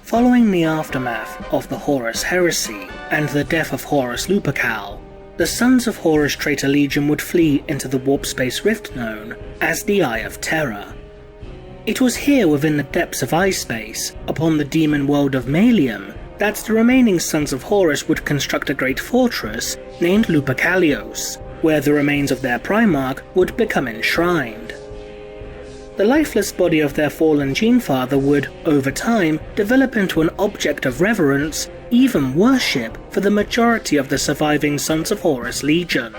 Following the aftermath of the Horus heresy and the death of Horus Lupercal, the Sons of Horus Traitor Legion would flee into the warp space rift known as the Eye of Terror. It was here within the depths of Eye Space, upon the demon world of Malium, that the remaining Sons of Horus would construct a great fortress named Lupercalios, where the remains of their Primarch would become enshrined. The lifeless body of their fallen Genefather would, over time, develop into an object of reverence, even worship, for the majority of the surviving Sons of Horus Legion.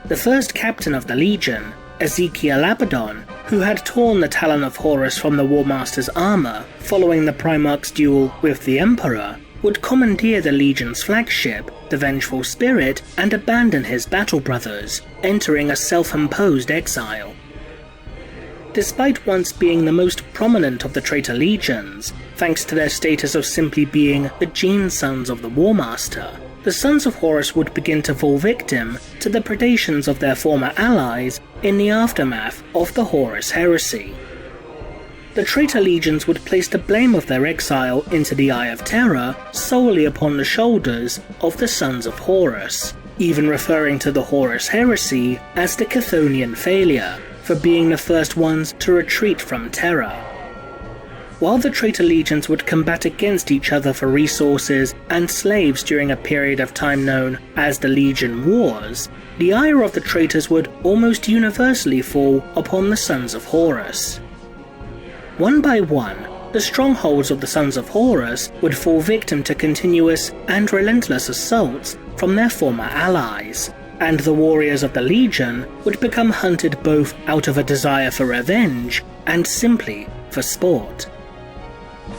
The first captain of the Legion, Ezekiel Abaddon, who had torn the Talon of Horus from the Warmaster's armor following the Primarch's duel with the Emperor, would commandeer the Legion's flagship, the Vengeful Spirit, and abandon his battle brothers, entering a self-imposed exile. Despite once being the most prominent of the traitor legions, thanks to their status of simply being the Gene Sons of the Warmaster, the Sons of Horus would begin to fall victim to the predations of their former allies in the aftermath of the Horus heresy. The traitor legions would place the blame of their exile into the Eye of Terror solely upon the shoulders of the Sons of Horus, even referring to the Horus heresy as the Chthonian failure, for being the first ones to retreat from Terra. While the traitor legions would combat against each other for resources and slaves during a period of time known as the Legion Wars, the ire of the traitors would almost universally fall upon the Sons of Horus. One by one, the strongholds of the Sons of Horus would fall victim to continuous and relentless assaults from their former allies, and the warriors of the Legion would become hunted both out of a desire for revenge and simply for sport.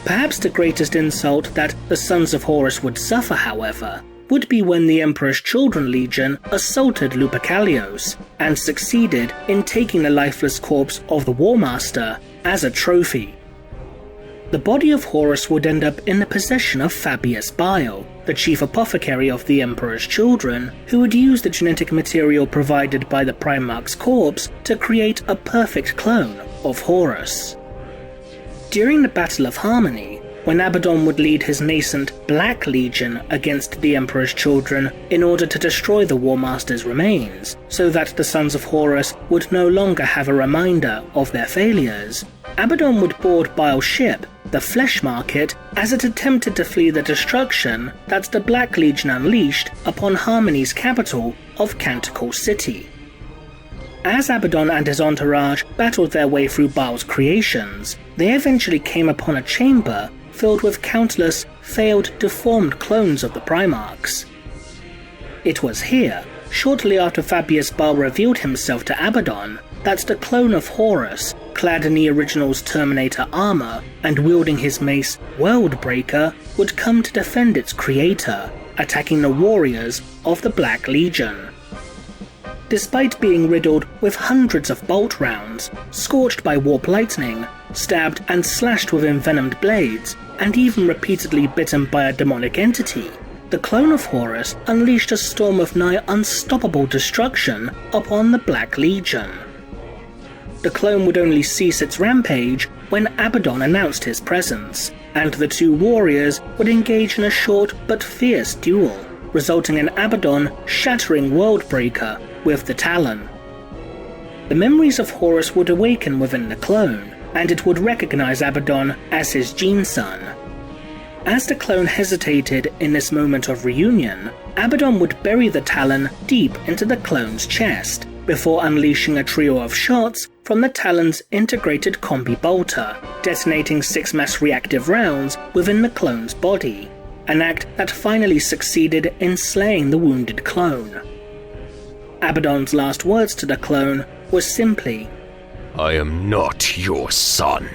Perhaps the greatest insult that the Sons of Horus would suffer, however, would be when the Emperor's Children Legion assaulted Lupercalios and succeeded in taking the lifeless corpse of the Warmaster as a trophy. The body of Horus would end up in the possession of Fabius Bile, the chief apothecary of the Emperor's Children, who would use the genetic material provided by the Primarch's corpse to create a perfect clone of Horus. During the Battle of Harmony, when Abaddon would lead his nascent Black Legion against the Emperor's Children in order to destroy the Warmaster's remains, so that the Sons of Horus would no longer have a reminder of their failures, Abaddon would board Bile's ship, the Flesh Market, as it attempted to flee the destruction that the Black Legion unleashed upon Harmony's capital of Canticle City. As Abaddon and his entourage battled their way through Bile's creations, they eventually came upon a chamber filled with countless failed deformed clones of the Primarchs. It was here, shortly after Fabius Bile revealed himself to Abaddon, that the clone of Horus, clad in the original's Terminator armor and wielding his mace Worldbreaker, would come to defend its creator, attacking the warriors of the Black Legion. Despite being riddled with hundreds of bolt rounds, scorched by warp lightning, stabbed and slashed with envenomed blades, and even repeatedly bitten by a demonic entity, the clone of Horus unleashed a storm of nigh unstoppable destruction upon the Black Legion. The clone would only cease its rampage when Abaddon announced his presence, and the two warriors would engage in a short but fierce duel, resulting in Abaddon shattering Worldbreaker with the Talon. The memories of Horus would awaken within the clone, and it would recognize Abaddon as his gene son. As the clone hesitated in this moment of reunion, Abaddon would bury the Talon deep into the clone's chest, before unleashing a trio of shots from the Talon's integrated combi bolter, detonating 6 mass reactive rounds within the clone's body, an act that finally succeeded in slaying the wounded clone. Abaddon's last words to the clone were simply, "I am not your son."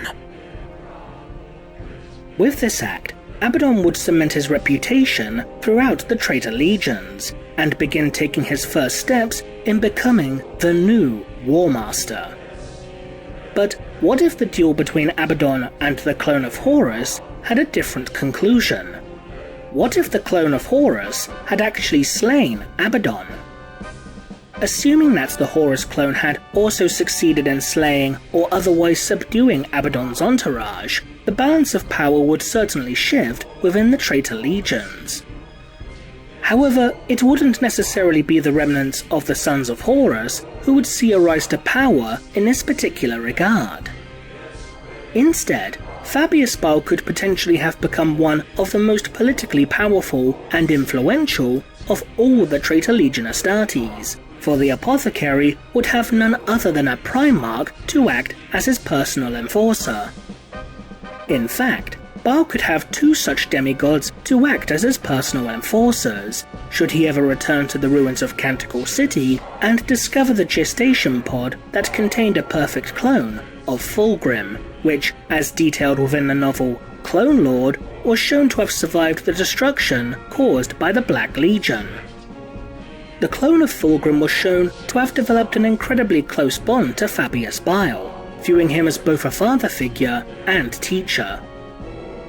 With this act, Abaddon would cement his reputation throughout the traitor legions, and begin taking his first steps in becoming the new Warmaster. But what if the duel between Abaddon and the clone of Horus had a different conclusion? What if the clone of Horus had actually slain Abaddon? Assuming that the Horus clone had also succeeded in slaying or otherwise subduing Abaddon's entourage, the balance of power would certainly shift within the traitor legions. However, it wouldn't necessarily be the remnants of the Sons of Horus who would see a rise to power in this particular regard. Instead, Fabius Bile could potentially have become one of the most politically powerful and influential of all the traitor Legion Astartes, for the Apothecary would have none other than a Primarch to act as his personal enforcer. In fact, Bile could have two such demigods to act as his personal enforcers, should he ever return to the ruins of Canticle City and discover the gestation pod that contained a perfect clone of Fulgrim, which, as detailed within the novel Clone Lord, was shown to have survived the destruction caused by the Black Legion. The clone of Fulgrim was shown to have developed an incredibly close bond to Fabius Bile, viewing him as both a father figure and teacher.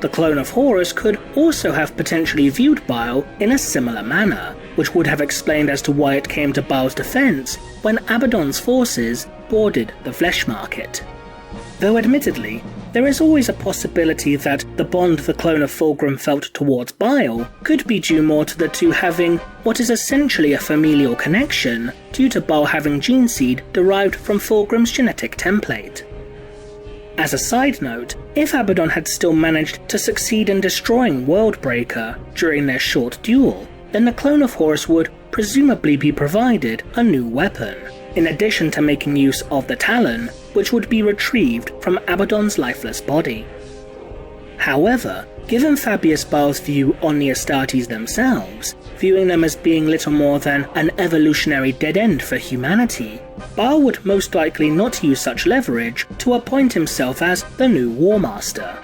The clone of Horus could also have potentially viewed Bile in a similar manner, which would have explained as to why it came to Bile's defense when Abaddon's forces boarded the flesh market. Though admittedly, there is always a possibility that the bond the clone of Fulgrim felt towards Bile could be due more to the two having what is essentially a familial connection, due to Bile having gene seed derived from Fulgrim's genetic template. As a side note, if Abaddon had still managed to succeed in destroying Worldbreaker during their short duel, then the clone of Horus would presumably be provided a new weapon, in addition to making use of the Talon, which would be retrieved from Abaddon's lifeless body. However, given Fabius Bile's view on the Astartes themselves, viewing them as being little more than an evolutionary dead end for humanity, Bile would most likely not use such leverage to appoint himself as the new Warmaster.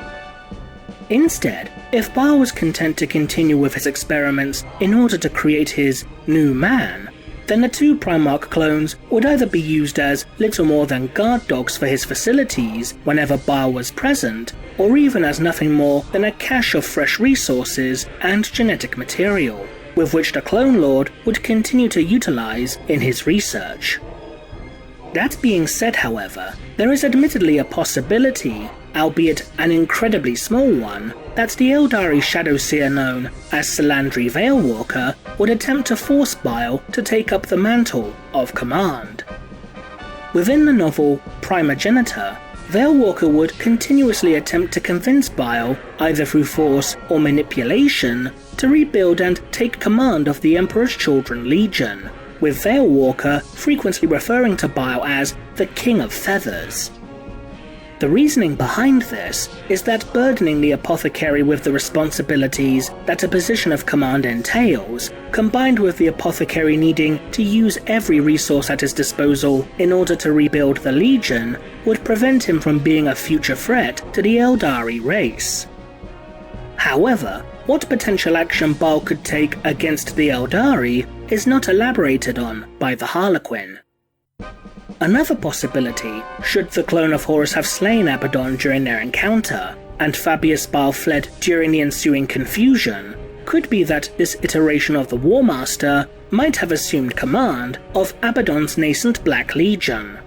Instead, if Bile was content to continue with his experiments in order to create his new man, then the two Primarch clones would either be used as little more than guard dogs for his facilities whenever Bile was present, or even as nothing more than a cache of fresh resources and genetic material, with which the Clone Lord would continue to utilize in his research. That being said, however, there is admittedly a possibility, albeit an incredibly small one, that the Eldari Shadowseer known as Salandri Veilwalker would attempt to force Bile to take up the mantle of command. Within the novel Primogenitor, Veilwalker would continuously attempt to convince Bile, either through force or manipulation, to rebuild and take command of the Emperor's Children Legion, with Veilwalker frequently referring to Bile as the King of Feathers. The reasoning behind this is that burdening the Apothecary with the responsibilities that a position of command entails, combined with the Apothecary needing to use every resource at his disposal in order to rebuild the Legion, would prevent him from being a future threat to the Eldari race. However, what potential action Bile could take against the Eldari is not elaborated on by the Harlequin. Another possibility, should the clone of Horus have slain Abaddon during their encounter, and Fabius Bile fled during the ensuing confusion, could be that this iteration of the Warmaster might have assumed command of Abaddon's nascent Black Legion.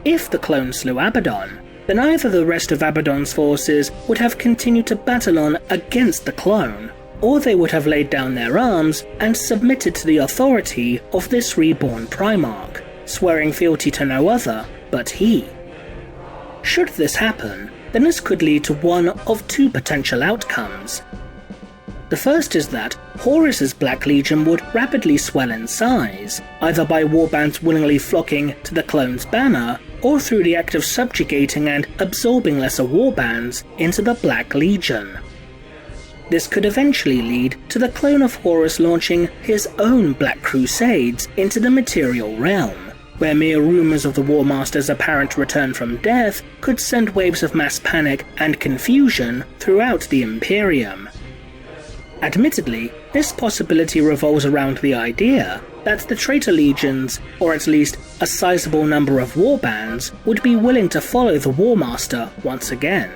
If the clone slew Abaddon, then either the rest of Abaddon's forces would have continued to battle on against the clone, or they would have laid down their arms and submitted to the authority of this reborn Primarch, swearing fealty to no other but he. Should this happen, then this could lead to one of two potential outcomes. The first is that Horus's Black Legion would rapidly swell in size, either by warbands willingly flocking to the clone's banner, or through the act of subjugating and absorbing lesser warbands into the Black Legion. This could eventually lead to the clone of Horus launching his own Black Crusades into the material realm, where mere rumours of the Warmaster's apparent return from death could send waves of mass panic and confusion throughout the Imperium. Admittedly, this possibility revolves around the idea that the traitor legions, or at least a sizable number of warbands, would be willing to follow the Warmaster once again.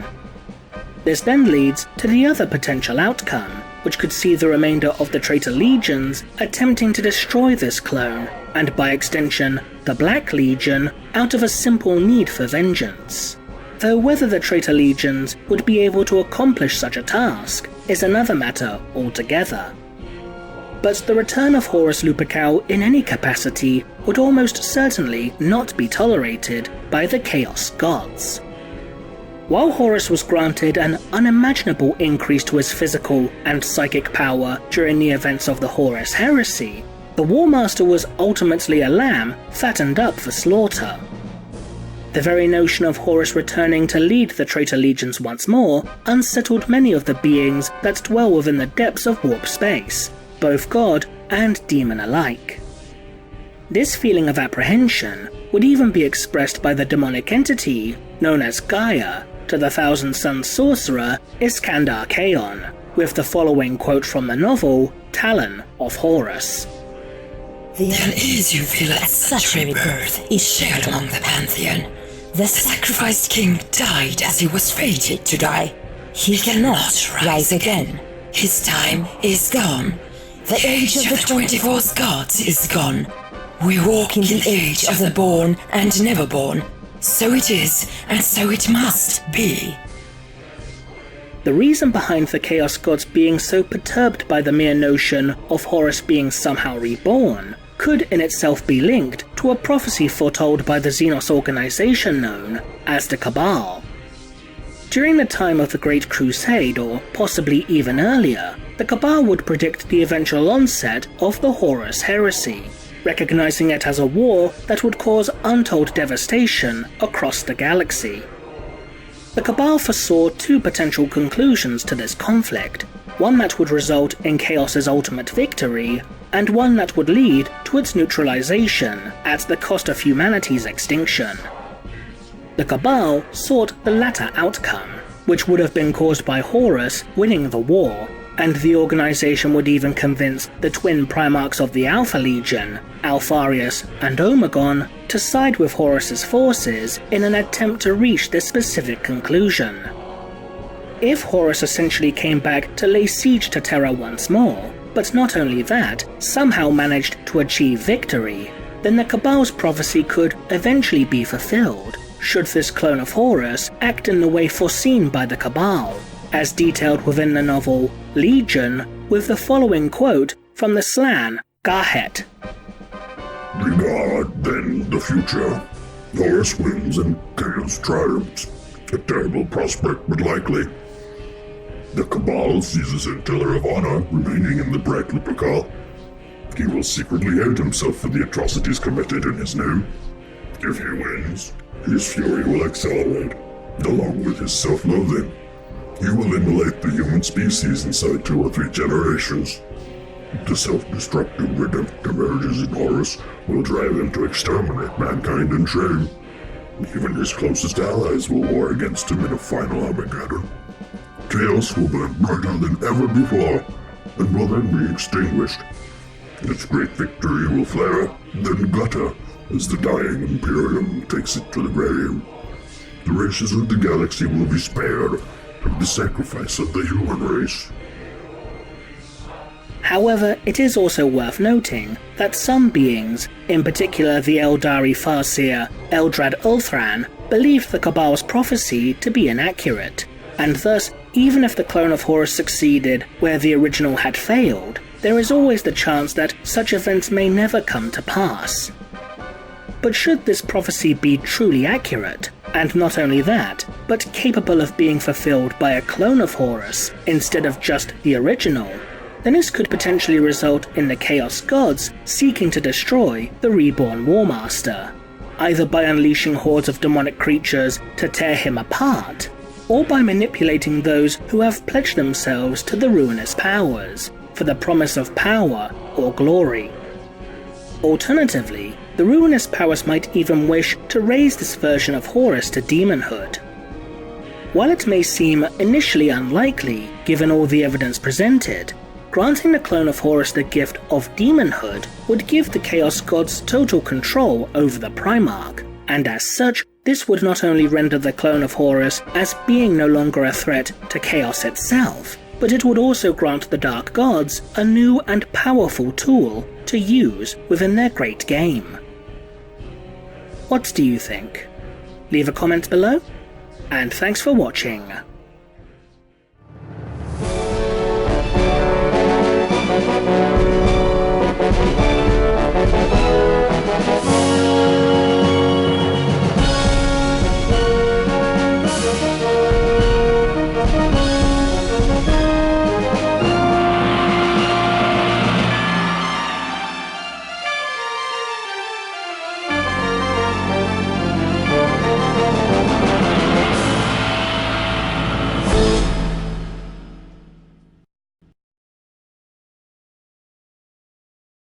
This then leads to the other potential outcome, which could see the remainder of the traitor legions attempting to destroy this clone, and by extension, the Black Legion, out of a simple need for vengeance. though whether the traitor legions would be able to accomplish such a task is another matter altogether. But the return of Horus Lupercal in any capacity would almost certainly not be tolerated by the Chaos Gods. While Horus was granted an unimaginable increase to his physical and psychic power during the events of the Horus Heresy, the Warmaster was ultimately a lamb fattened up for slaughter. The very notion of Horus returning to lead the traitor legions once more unsettled many of the beings that dwell within the depths of warp space, both god and demon alike. This feeling of apprehension would even be expressed by the demonic entity known as Gyre to the Thousand Suns sorcerer Iskandar Kaon, with the following quote from the novel Talon of Horus. The unease you feel at such rebirth is shared among the Pantheon. The sacrificed king died as he was fated to die. He cannot rise again. His time is gone. The age of the 24th gods is gone. We walk in the age of the born and never born. So it is, and so it must be. The reason behind the Chaos Gods being so perturbed by the mere notion of Horus being somehow reborn could in itself be linked to a prophecy foretold by the Xenos organization known as the Cabal. During the time of the Great Crusade, or possibly even earlier, the Cabal would predict the eventual onset of the Horus Heresy, recognizing it as a war that would cause untold devastation across the galaxy. The Cabal foresaw two potential conclusions to this conflict, one that would result in Chaos's ultimate victory, and one that would lead to its neutralization at the cost of humanity's extinction. The Cabal sought the latter outcome, which would have been caused by Horus winning the war, and the organization would even convince the twin Primarchs of the Alpha Legion, Alpharius and Omegon, to side with Horus's forces in an attempt to reach this specific conclusion. If Horus essentially came back to lay siege to Terra once more, but not only that, somehow managed to achieve victory, then the Cabal's prophecy could eventually be fulfilled, should this clone of Horus act in the way foreseen by the Cabal, as detailed within the novel Legion, with the following quote from the slan Gahet. Regard, then, the future. Horus wins and Chaos triumphs. A terrible prospect, but likely. The Cabal seizes a tiller of honor remaining in the bright Lupercal. He will secretly hate himself for the atrocities committed in his name. If he wins, his fury will accelerate, along with his self-loathing. He will immolate the human species inside 2 or 3 generations. The self-destructive redemptive urges in Horus will drive him to exterminate mankind in shame. Even his closest allies will war against him in a final Armageddon. Chaos will burn brighter than ever before, and will then be extinguished. Its great victory will flare, then gutter, as the dying Imperium takes it to the grave. The races of the galaxy will be spared from the sacrifice of the human race. However, it is also worth noting that some beings, in particular the Eldari Farseer Eldrad Ulthran, believed the Cabal's prophecy to be inaccurate, and thus, even if the clone of Horus succeeded where the original had failed, there is always the chance that such events may never come to pass. But should this prophecy be truly accurate, and not only that, but capable of being fulfilled by a clone of Horus instead of just the original, then this could potentially result in the Chaos Gods seeking to destroy the reborn Warmaster, either by unleashing hordes of demonic creatures to tear him apart, or by manipulating those who have pledged themselves to the ruinous powers for the promise of power or glory. Alternatively, the ruinous powers might even wish to raise this version of Horus to demonhood. While it may seem initially unlikely given all the evidence presented, granting the clone of Horus the gift of demonhood would give the Chaos Gods total control over the Primarch, and as such, this would not only render the clone of Horus as being no longer a threat to Chaos itself, but it would also grant the Dark Gods a new and powerful tool to use within their great game. What do you think? Leave a comment below. and thanks for watching.